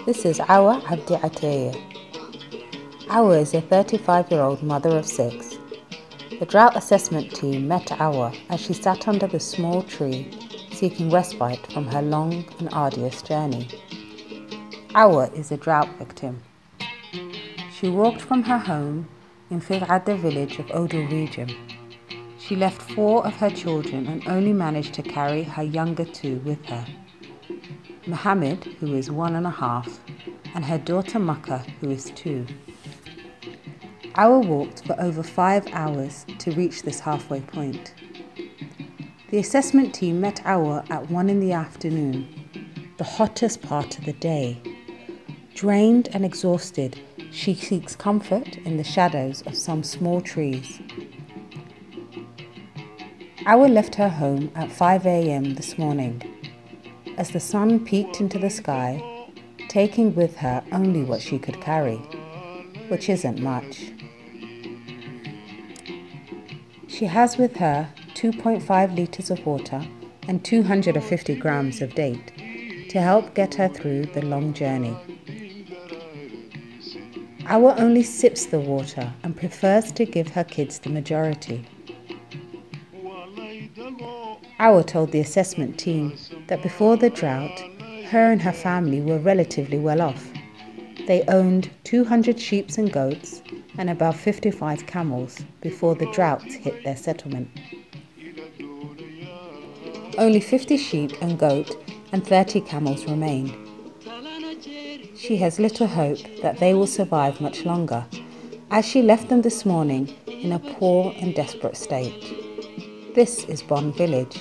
This is Awa Abdi Ataya. Awa is a 35-year-old mother of 6. The drought assessment team met Awa as she sat under the small tree, seeking respite from her long and arduous journey. Awa is a drought victim. She walked from her home in Fir'ada village of Odo region. She left 4 of her children and only managed to carry her younger 2 with her. Mohammed, who is 1.5, and her daughter Makkah, who is 2. Awa walked for over 5 hours to reach this halfway point. The assessment team met Awa at 1 in the afternoon, the hottest part of the day. Drained and exhausted, she seeks comfort in the shadows of some small trees. Awa left her home at 5 a.m. this morning, as the sun peeked into the sky, taking with her only what she could carry, which isn't much. She has with her 2.5 litres of water and 250 grams of date to help get her through the long journey. Awa only sips the water and prefers to give her kids the majority. Awa told the assessment team that before the drought, her and her family were relatively well off. They owned 200 sheep and goats and about 55 camels before the drought hit their settlement. Only 50 sheep and goat and 30 camels remain. She has little hope that they will survive much longer, as she left them this morning in a poor and desperate state. This is Bon village.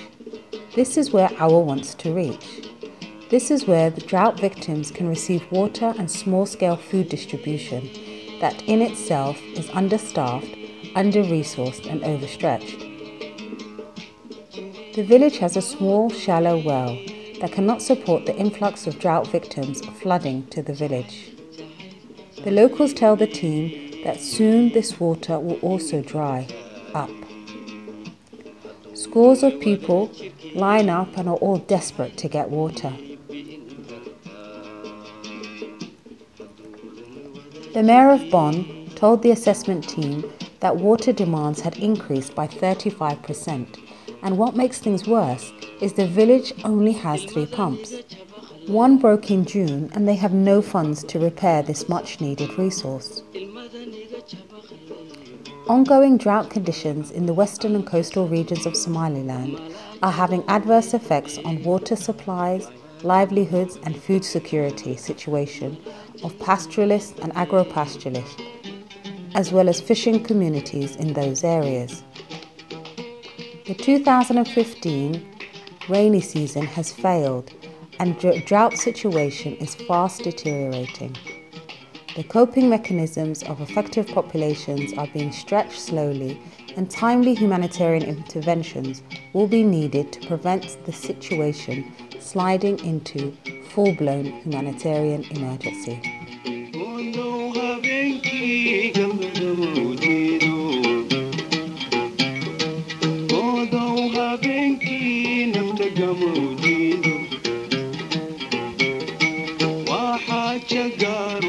This is where Awa wants to reach. This is where the drought victims can receive water and small-scale food distribution that in itself is understaffed, under-resourced and overstretched. The village has a small, shallow well that cannot support the influx of drought victims flooding to the village. The locals tell the team that soon this water will also dry up. Scores of people line up and are all desperate to get water. The mayor of Bon told the assessment team that water demands had increased by 35%, and what makes things worse is the village only has 3 pumps. 1 broke in June and they have no funds to repair this much needed resource. Ongoing drought conditions in the western and coastal regions of Somaliland are having adverse effects on water supplies, livelihoods and food security situation of pastoralists and agro-pastoralists, as well as fishing communities in those areas. The 2015 rainy season has failed and drought situation is fast deteriorating. The coping mechanisms of affected populations are being stretched slowly, and timely humanitarian interventions will be needed to prevent the situation sliding into full-blown humanitarian emergency. وحاجة